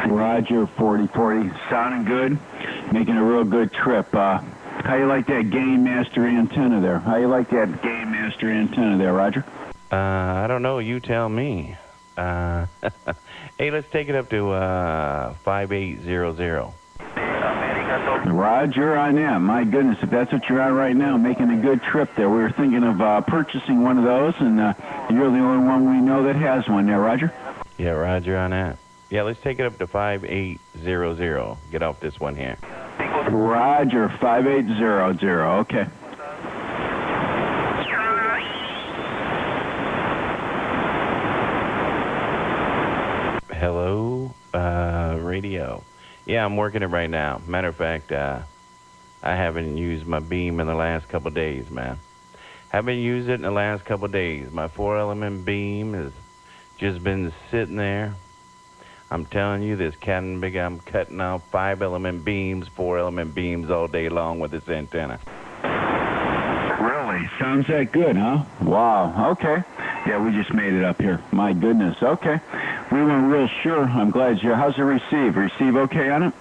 Roger, 4040. Sounding good. Making a real good trip. How you like that Game Master antenna there? How you like that Game Master antenna there, Roger? I don't know. You tell me. Hey, let's take it up to 5800. Roger on that. My goodness, if that's what you're on right now, making a good trip there. We were thinking of purchasing one of those, and you're the only one we know that has one there, Roger? Yeah, Roger on that. Yeah, let's take it up to 5800. Get off this one here. Roger, 5800. Okay. Hello, radio. Yeah, I'm working it right now. Matter of fact, I haven't used my beam in the last couple days, man. Haven't used it in the last couple days. My 4-element beam has just been sitting there. I'm telling you, this cat and big, I'm cutting out 5-element beams, 4-element beams all day long with this antenna. Really? Sounds that good, huh? Wow, okay. Yeah, we just made it up here. My goodness, okay. We weren't real sure. I'm glad you... How's the receive? Receive okay on it?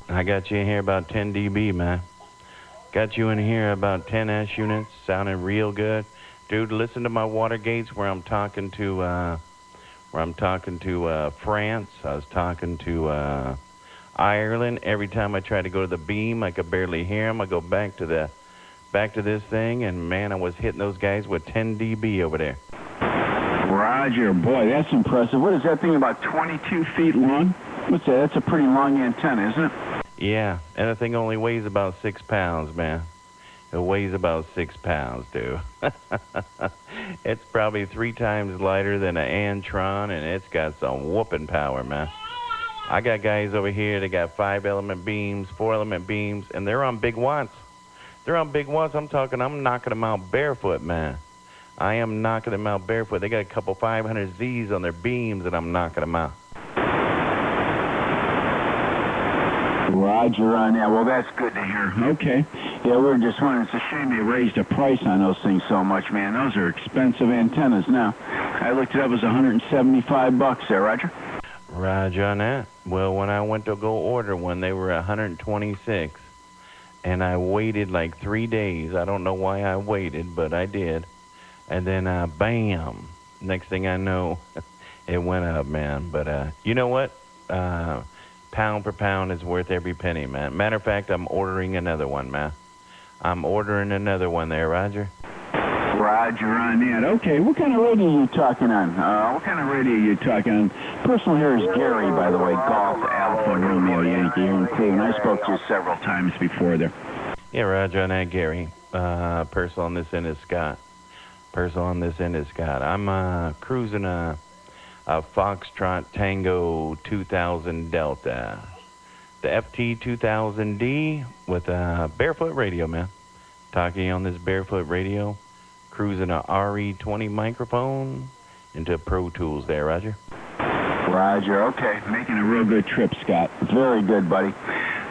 I got you in here about 10 dB, man. Got you in here about 10 S units, sounding real good. Dude, listen to my water gates where I'm talking to, France. I was talking to, Ireland. Every time I try to go to the beam, I could barely hear them. I go back to this thing, and man, I was hitting those guys with 10 dB over there. Roger, boy, that's impressive. What is that thing, about 22 feet long? What's that? That's a pretty long antenna, isn't it? Yeah, and the thing only weighs about 6 pounds, man. It weighs about 6 pounds, dude. It's probably 3 times lighter than an Antron, and it's got some whooping power, man. I got guys over here that got 5-element beams, 4-element beams, and they're on big watts. They're on big watts. I'm knocking them out barefoot, man. I am knocking them out barefoot. They got a couple 500Zs on their beams, and I'm knocking them out. Roger on that. Well, that's good to hear. Okay. Yeah, we're just wondering. It's a shame they raised the price on those things so much, man. Those are expensive antennas now. I looked it up. It was $175 there, Roger. Roger on that. Well, when I went to go order one, they were $126, and I waited like 3 days. I don't know why I waited, but I did. And then, bam, next thing I know, it went up, man. But you know what? Pound per pound is worth every penny, man. Matter of fact, I'm ordering another one, man. I'm ordering another one there, Roger. Roger on that. Okay, what kind of radio are you talking on? What kind of radio are you talking on? Personal here is Gary, by the way, Golf Alpha Romeo Yankee here in Cleveland. I spoke to you several times before there. Yeah, Roger on that, Gary. Personal on this end is Scott. Personal on this end is Scott. I'm cruising a Foxtrot Tango 2000 Delta. The FT 2000D with a barefoot radio, man. Talking on this barefoot radio. Cruising a RE20 microphone into Pro Tools there, Roger. Roger, okay. Making a real good trip, Scott. Very good, buddy.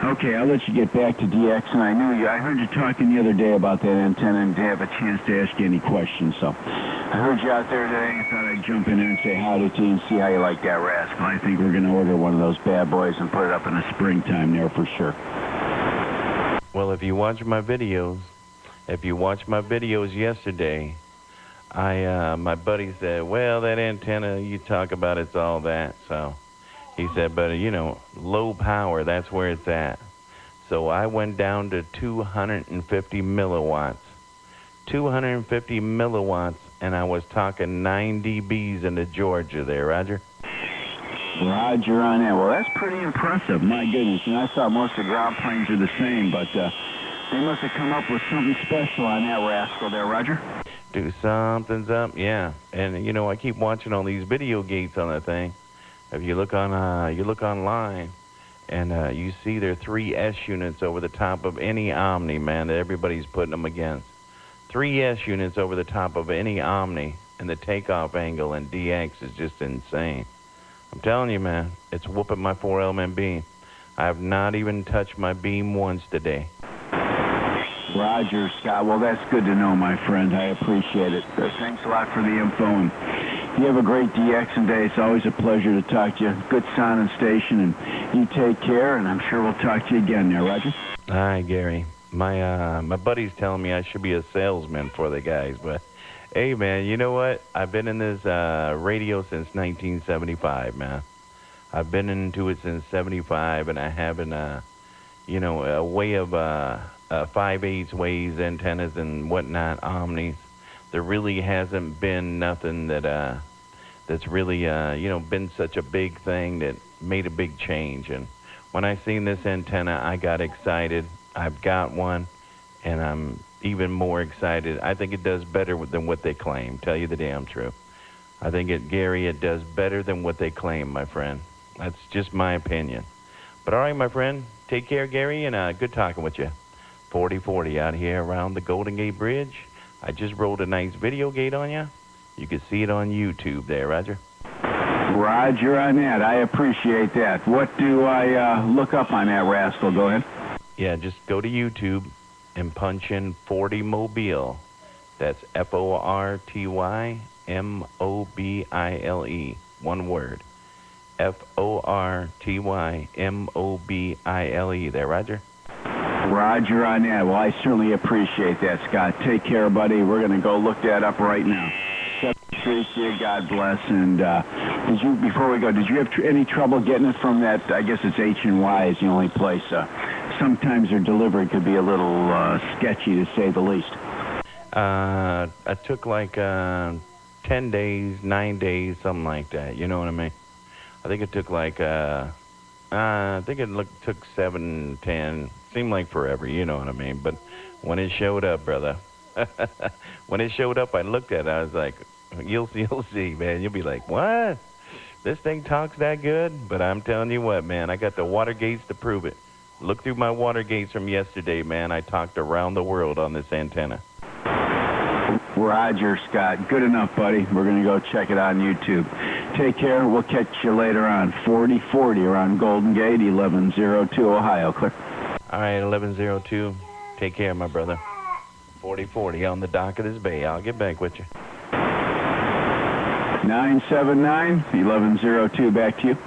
Okay, I'll let you get back to DX, and I heard you talking the other day about that antenna and didn't have a chance to ask you any questions, so I heard you out there today and thought I'd jump in there and say howdy to you and see how you like that rascal. I think we're going to order one of those bad boys and put it up in the springtime there for sure. Well, if you watch my videos yesterday, my buddy said, well, that antenna you talk about, it's all that, so he said, but you know, low power, that's where it's at. So I went down to 250 milliwatts. 250 milliwatts, and I was talking 9 dBs into Georgia there, Roger. Roger on that. Well, that's pretty impressive. My goodness. And I thought most of the ground planes are the same, but they must have come up with something special on that rascal there, Roger. Dude, something's up, yeah. And you know, I keep watching all these video gates on that thing. If you look on, you look online, and you see there are 3 S units over the top of any Omni, man, that everybody's putting them against. 3 S units over the top of any Omni, and the takeoff angle and DX is just insane. I'm telling you, man, it's whooping my 4-element beam. I have not even touched my beam once today. Roger, Scott. Well, that's good to know, my friend. I appreciate it. Thanks a lot for the info, and You have a great DXing day. It's always a pleasure to talk to you. Good sound and station, and you take care, and I'm sure we'll talk to you again there, Roger. Hi, Gary. My buddy's telling me I should be a salesman for the guys, but hey, man, you know what? I've been in this radio since 1975, man. I've been into it since 75, and I have a way of 5/8 ways, antennas and whatnot, omnis. There really hasn't been nothing that's really been such a big thing that made a big change. And when I seen this antenna, I got excited. I've got one, and I'm even more excited. I think it does better than what they claim. Tell you the damn truth. I think Gary, it does better than what they claim, my friend. That's just my opinion. But all right, my friend, take care, Gary, and good talking with you. 4040 out here around the Golden Gate Bridge. I just rolled a nice video gate on you. You can see it on YouTube there, Roger. Roger on that. I appreciate that. What do I look up on that rascal? Go ahead. Yeah, just go to YouTube and punch in fortymobile. That's FORTYMOBILE. One word. FORTYMOBILE. There, Roger. Roger on that. Well, I certainly appreciate that, Scott. Take care, buddy. We're going to go look that up right now. Appreciate, God bless. And before we go, did you have any trouble getting it from that? I guess it's H&Y is the only place. Sometimes their delivery could be a little sketchy, to say the least. I took like 10 days, 9 days, something like that. You know what I mean? I think it took like took 7, 10. Seemed like forever. You know what I mean? But when it showed up, brother, when it showed up, I looked at it. I was like, you'll see, man. You'll be like, what? This thing talks that good? But I'm telling you what, man, I got the water gates to prove it. Look through my water gates from yesterday, man. I talked around the world on this antenna. Roger, Scott. Good enough, buddy. We're going to go check it out on YouTube. Take care. We'll catch you later on. 4040 around Golden Gate, 1102 Ohio. Clear. All right, 1102. Take care, my brother. 4040 on the dock of this bay. I'll get back with you. 979, 1102. Back to you.